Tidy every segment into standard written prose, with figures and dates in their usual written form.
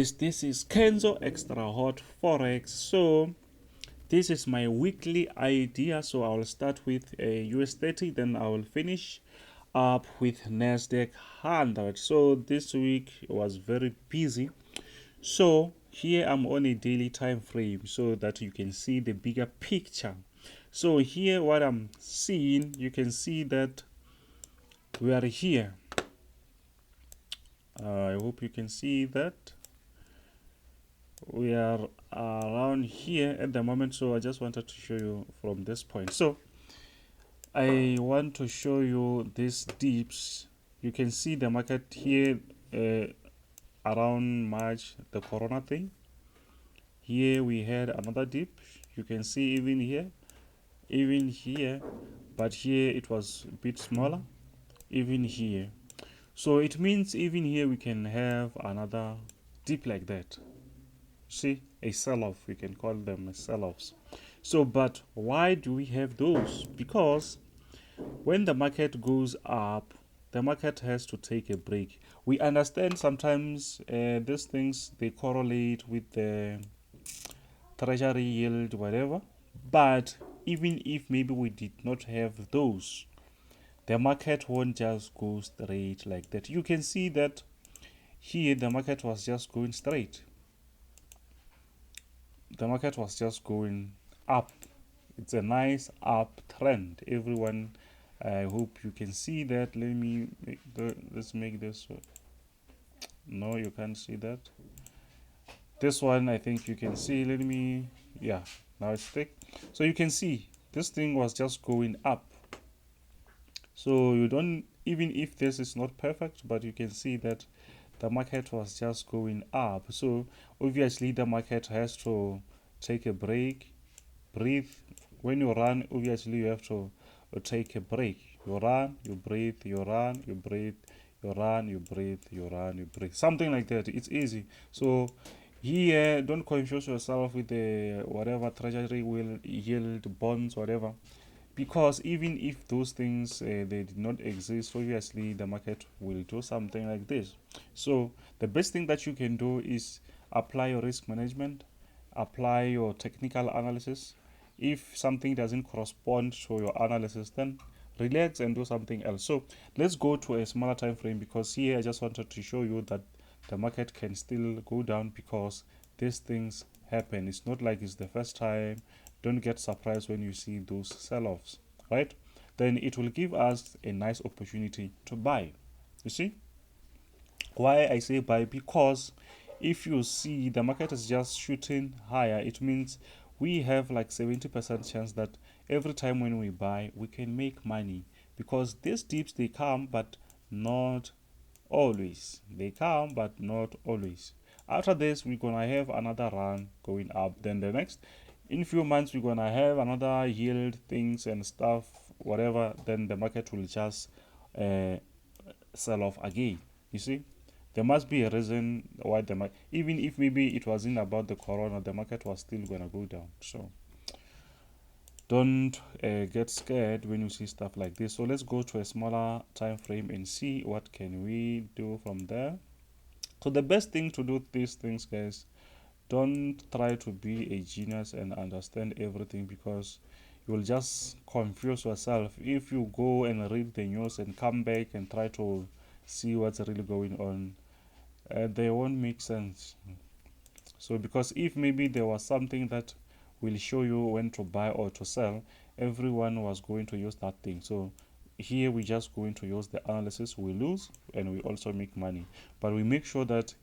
This is Kenzo Extra Hot Forex. So this is my weekly idea. So I will start with a US30, then I will finish up with NASDAQ 100. So this week was very busy. So here I'm on a daily time frame so that you can see the bigger picture. So here what I'm seeing, you can see that we are here. I hope you can see that we are around here at the moment. So I just wanted to show you from this point. So I want to show you these dips. You can see the market here around March, the corona thing. Here we had another dip. You can see even here, but here it was a bit smaller, even here. So it means even here we can have another dip like that. See, a sell-off, we can call them sell-offs. So but why do we have those? Because when the market goes up, the market has to take a break. We understand sometimes these things, they correlate with the treasury yield, whatever, but even if maybe we did not have those, the market won't just go straight like that. You can see that here the market was just going straight. The market was just going up. It's a nice uptrend. Everyone, I hope you can see that. Let's make this. No, you can't see that. This one, I think you can see. Yeah, now it's thick. So you can see this thing was just going up. So you don't, even if this is not perfect, but you can see that the market was just going up. So obviously the market has to take a break, breathe. When you run, obviously you have to take a break. You run, you breathe, you run, you breathe, you run, you breathe, you run, you breathe. Something like that. It's easy. So here, don't confuse yourself with the whatever treasury will yield bonds, whatever, because even if those things they did not exist, obviously the market will do something like this. So the best thing that you can do is apply your risk management, apply your technical analysis. If something doesn't correspond to your analysis, then relax and do something else. So let's go to a smaller time frame, because here I just wanted to show you that the market can still go down because these things happen. It's not like it's the first time. Don't get surprised when you see those sell-offs, right? Then it will give us a nice opportunity to buy. You see why I say buy? Because if you see the market is just shooting higher, it means we have like 70% chance that every time when we buy we can make money, because these dips, they come but not always. They come but not always. After this, we're gonna have another run going up. Then the next, in few months, we're gonna have another yield things and stuff, whatever. Then the market will just uh, sell off again. You see, there must be a reason why the market, even if maybe it wasn't about the corona, the market was still gonna go down. So don't get scared when you see stuff like this. So let's go to a smaller time frame and see what can we do from there. So the best thing to do these things, guys, don't try to be a genius and understand everything, because you will just confuse yourself if you go and read the news and come back and try to see what's really going on. They won't make sense. So because if maybe there was something that will show you when to buy or to sell, everyone was going to use that thing. So here we just going to use the analysis. We lose and we also make money, but we make sure that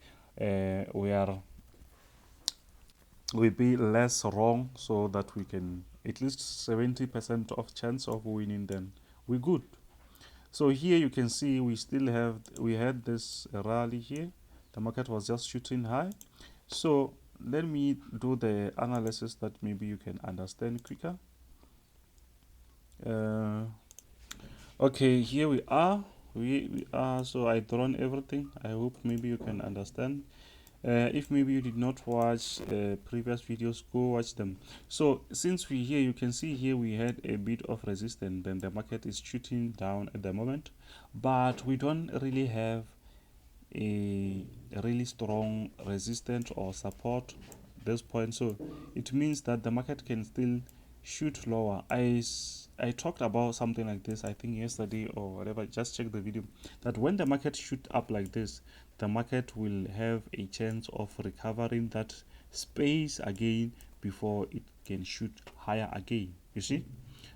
we be less wrong, so that we can at least 70% of chance of winning, then we good. So here you can see we had this rally here. The market was just shooting high. So let me do the analysis that maybe you can understand quicker. Okay, here we are. We are. So I drawn everything. I hope maybe you can understand. If maybe you did not watch previous videos, go watch them. So since we here, you can see here we had a bit of resistance, then the market is shooting down at the moment, but we don't really have a really strong resistance or support this point, so it means that the market can still shoot lower. I talked about something like this, I think yesterday or whatever, just check the video, that when the market shoot up like this, the market will have a chance of recovering that space again before it can shoot higher again, you see.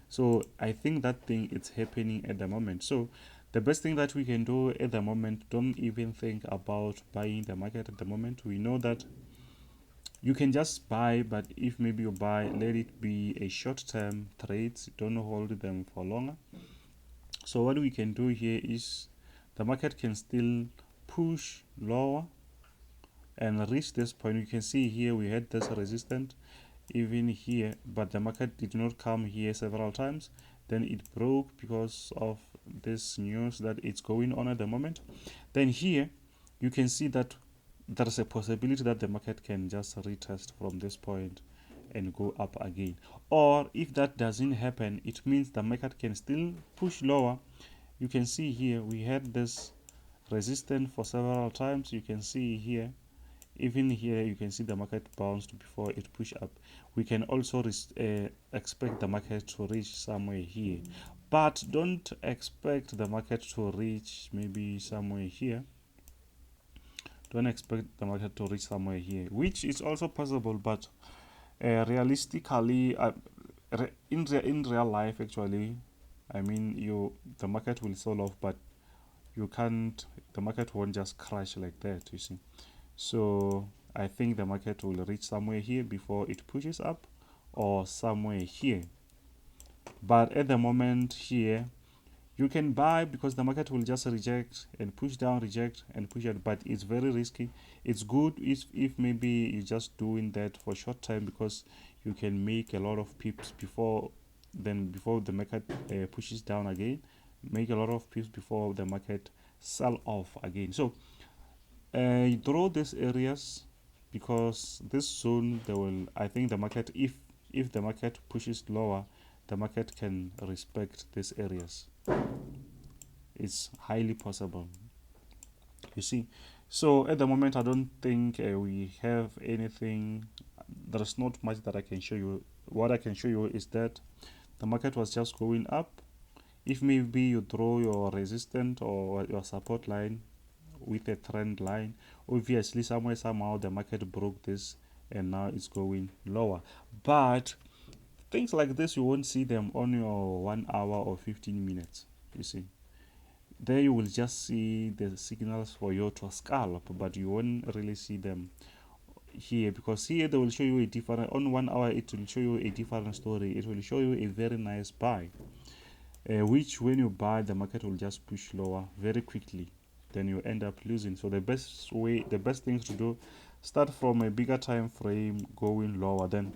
So I think that thing is happening at the moment. So the best thing that we can do at the moment, don't even think about buying the market at the moment. We know that you can just buy, but if maybe you buy, let it be a short-term trades. Don't hold them for longer. So what we can do here is the market can still push lower and reach this point. You can see here we had this resistance even here, but the market did not come here several times. Then it broke because of this news that it's going on at the moment. Then here you can see that there's a possibility that the market can just retest from this point and go up again. Or if that doesn't happen, it means the market can still push lower. You can see here we had this resistance for several times. You can see here, even here you can see the market bounced before it push up. We can also expect the market to reach somewhere here, but don't expect the market to reach maybe somewhere here. Don't expect the market to reach somewhere here, which is also possible, but realistically, in real life actually, I mean, the market will sell off, but you can't, the market won't just crash like that, you see. So I think the market will reach somewhere here before it pushes up, or somewhere here. But at the moment here, you can buy because the market will just reject and push down, reject and push it, but it's very risky. It's good if maybe you're just doing that for a short time, because you can make a lot of pips before the market pushes down again. Make a lot of pips before the market sell off again. So draw these areas, because this zone, they will, I think the market, if the market pushes lower, the market can respect these areas. It's highly possible, you see. So at the moment I don't think we have anything. There's not much that I can show you. What I can show you is that the market was just going up. If maybe you draw your resistance or your support line with a trend line, obviously somewhere somehow the market broke this and now it's going lower. But things like this, you won't see them on your 1 hour or 15 minutes, you see. There you will just see the signals for you to scalp, but you won't really see them here, because here they will show you a different, on 1 hour it will show you a different story. It will show you a very nice buy, which when you buy, the market will just push lower very quickly, then you end up losing. So the best things to do, start from a bigger time frame going lower. Then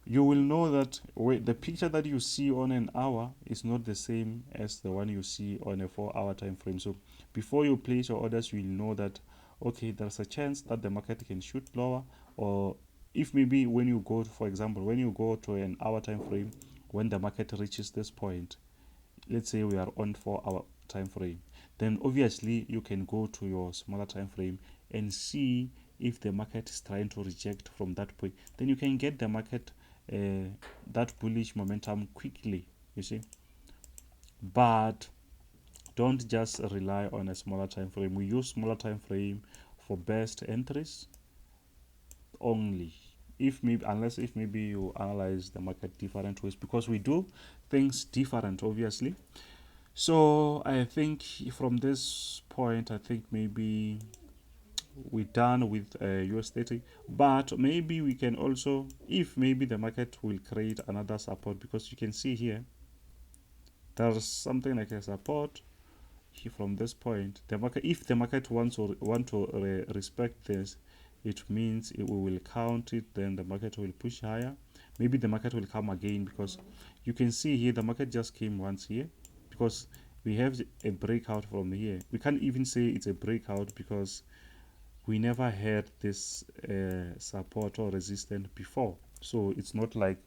you will know that the picture that you see on an hour is not the same as the one you see on a 4 hour time frame. So before you place your orders, you will know that, okay, there's a chance that the market can shoot lower. Or if maybe when you go, for example, when you go to an hour time frame, when the market reaches this point, let's say we are on 4 hour time frame, then obviously you can go to your smaller time frame and see if the market is trying to reject from that point. Then you can get the market that bullish momentum quickly, you see. But don't just rely on a smaller time frame. We use smaller time frame for best entries only, if maybe, unless if maybe you analyze the market different ways, because we do things different obviously. So I think from this point, I think maybe we're done with US30, but maybe we can also, if maybe the market will create another support, because you can see here there's something like a support here from this point. The market, if the market wants to respect this, it means we will count it, then the market will push higher. Maybe the market will come again, because you can see here the market just came once here, because we have a breakout from here. We can't even say it's a breakout because we never had this support or resistance before. So it's not like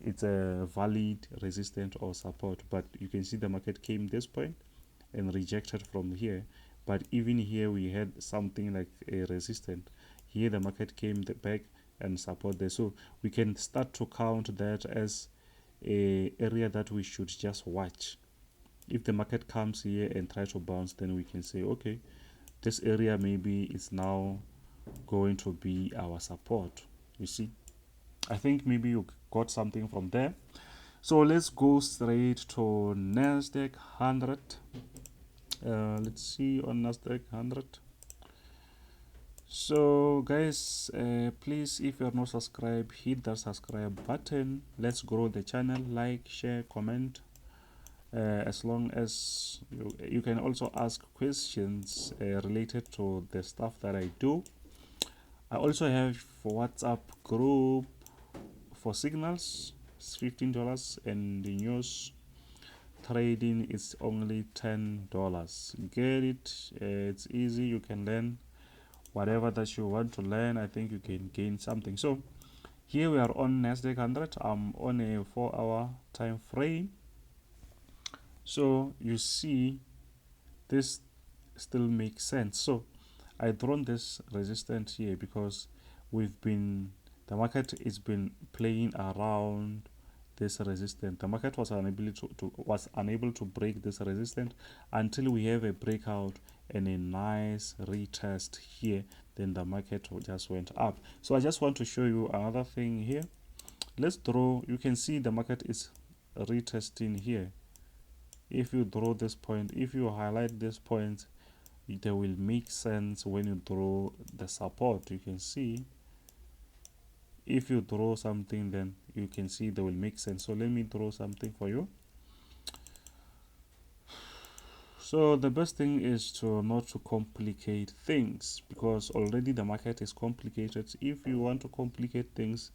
it's a valid resistance or support, but you can see the market came this point and rejected from here, but even here we had something like a resistance. Here the market came back and support there, so we can start to count that as a area that we should just watch. If the market comes here and try to bounce, then we can say, okay, this area maybe is now going to be our support. You see, I think maybe you got something from there. So let's go straight to NASDAQ 100. Let's see on NASDAQ 100. So guys, please, if you're not subscribed, hit that subscribe button. Let's grow the channel. Like, share, comment. As long as you can also ask questions related to the stuff that I do. I also have WhatsApp group for signals. It's $15, and the news trading is only $10. Get it. It's easy. You can learn whatever that you want to learn. I think you can gain something. So here we are on NASDAQ 100. I'm on a 4-hour time frame. So you see this still makes sense. So I drawn this resistance here because the market has been playing around this resistance. The market was unable to break this resistance until we have a breakout and a nice retest here. Then the market just went up. So I just want to show you another thing here. Let's draw. You can see the market is retesting here. If you draw this point, if you highlight this point, they will make sense when you draw the support. You can see if you draw something, then you can see they will make sense. So let me draw something for you. So the best thing is to not to complicate things, because already the market is complicated. If you want to complicate things,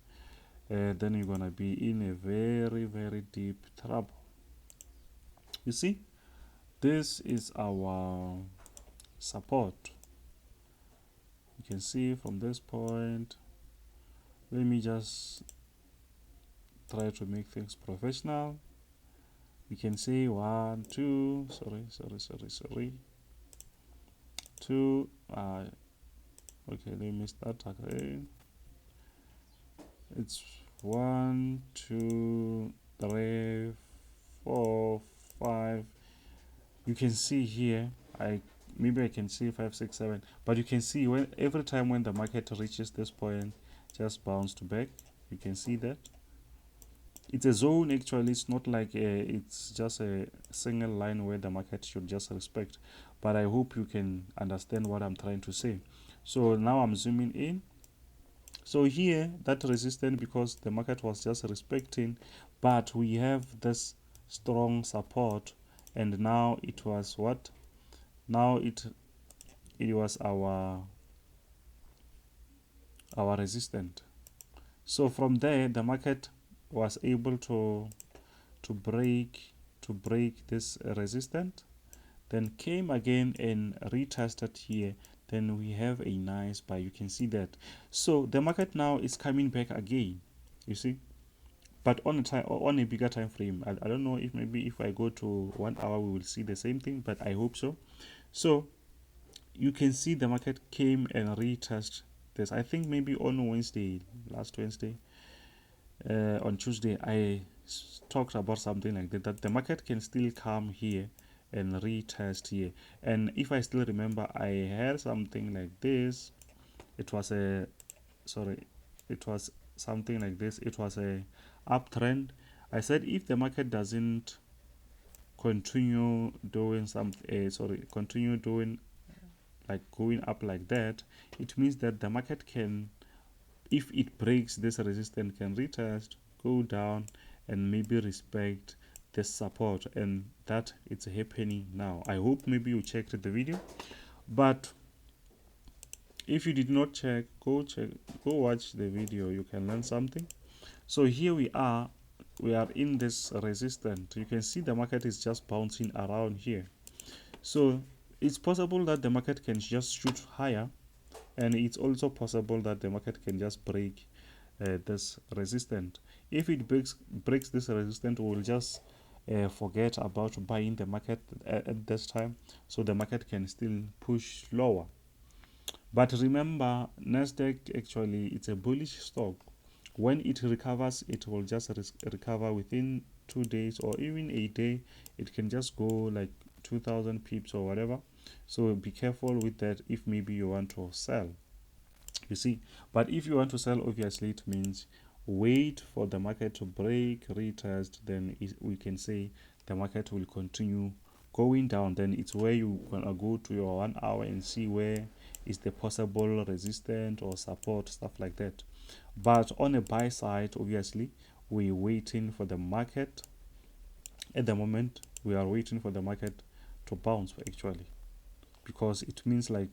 then you're gonna be in a very, very deep trouble. You see, this is our support. You can see from this point. Let me just try to make things professional. We can say 1, 2, sorry, 2, okay, let me start again. It's 1, 2, 3, 4, 5. You can see here, maybe I can see 5, 6, 7, but you can see when every time when the market reaches this point, just bounced back. You can see that it's a zone. Actually, it's not like it's just a single line where the market should just respect, but I hope you can understand what I'm trying to say. So now I'm zooming in. So here that resistance, because the market was just respecting, but we have this strong support, and now it was what? Now it was our resistance. So from there the market was able to break this resistance, then came again and retested here. Then we have a nice buy. You can see that. So the market now is coming back again, you see, but on a bigger time frame. I don't know if maybe if I go to 1 hour we will see the same thing, but I hope so. So you can see the market came and retested this. I think maybe on Wednesday, last Wednesday, on Tuesday, I talked about something like that the market can still come here and retest here. And if I still remember, I had something like this. It was something like this. It was a uptrend. I said if the market doesn't continue doing continue doing like going up like that, it means that the market can, if it breaks this resistance, can retest, go down, and maybe respect the support. And that it's happening now. I hope maybe you checked the video, but if you did not check, go watch the video. You can learn something. So here we are in this resistance. You can see the market is just bouncing around here. So it's possible that the market can just shoot higher, and it's also possible that the market can just break this resistance. If it breaks this resistance, we'll just forget about buying the market at this time, so the market can still push lower. But remember, NASDAQ actually it's a bullish stock. When it recovers, it will just recover within 2 days or even a day. It can just go like 2000 pips or whatever. So be careful with that if maybe you want to sell. You see, but if you want to sell, obviously it means wait for the market to break, retest, then we can say the market will continue going down. Then it's where you gonna go to your 1 hour and see where is the possible resistance or support, stuff like that. But on a buy side, obviously we're waiting for the market. At the moment we are waiting for the market to bounce actually, because it means like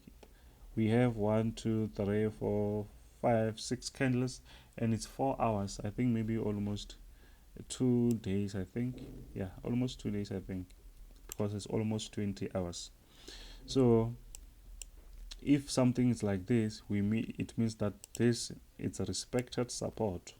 we have 1, 2, 3, 4, 5, 6 candles, and it's 4 hours. I think maybe almost 2 days. I think, yeah, almost 2 days. I think, because it's almost 20 hours. So if something is like this, it means that this it's a respected support.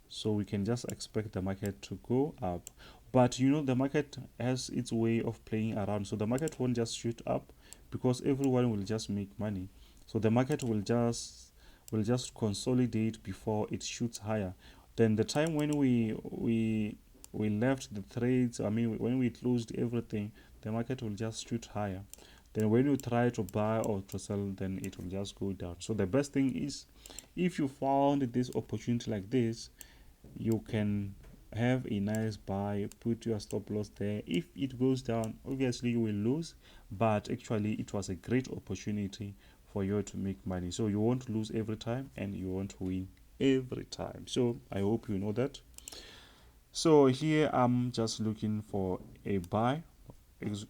So we can just expect the market to go up. But you know, the market has its way of playing around. So the market won't just shoot up, because everyone will just make money. So the market will just consolidate before it shoots higher. Then the time when we left the trades, I mean when we closed everything, the market will just shoot higher. Then when you try to buy or to sell, then it will just go down. So the best thing is, if you found this opportunity like this, you can have a nice buy, put your stop loss there. If it goes down, obviously you will lose, but actually it was a great opportunity for you to make money. So you won't lose every time and you won't win every time. So I hope you know that. So here I'm just looking for a buy.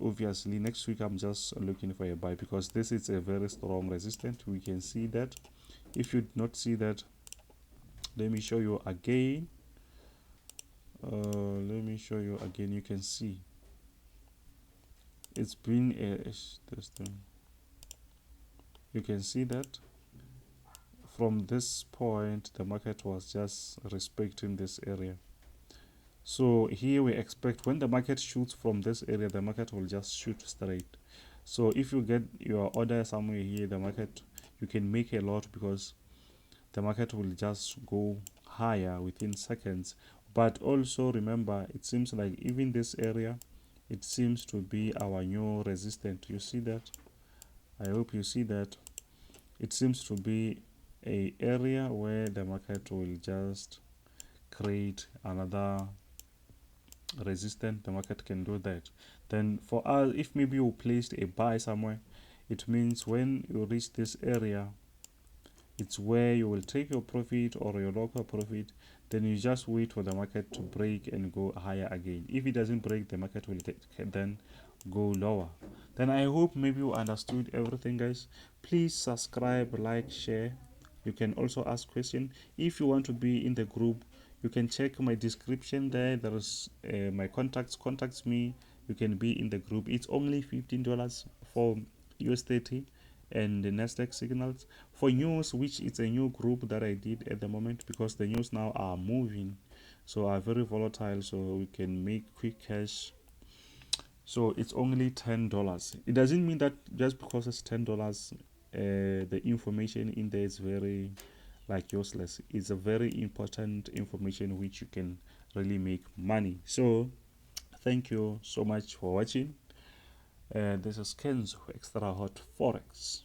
Obviously next week I'm just looking for a buy, because this is a very strong resistance. We can see that. If you did not see that, let me show you again. Let me show you again. You can see it's been this thing. You can see that from this point the market was just respecting this area. So here we expect when the market shoots from this area, the market will just shoot straight. So if you get your order somewhere here, the market, you can make a lot, because the market will just go higher within seconds. But also remember, it seems like even this area, it seems to be our new resistance. You see that? I hope you see that. It seems to be a area where the market will just create another resistance. The market can do that. Then for us, if maybe you placed a buy somewhere, it means when you reach this area, it's where you will take your profit or your local profit. Then you just wait for the market to break and go higher again. If it doesn't break, the market will then go lower. Then I hope maybe you understood everything, guys. Please subscribe, like, share. You can also ask questions. If you want to be in the group, you can check my description there. There is my contacts me. You can be in the group. It's only $15 for US30 and the NASDAQ signals. For news, which is a new group that I did at the moment, because the news now are moving, so are very volatile, so we can make quick cash. So it's only $10. It doesn't mean that just because it's $10, the information in there is very like useless. It's a very important information which you can really make money. So thank you so much for watching. This is Kenzo, Extra Hot Forex.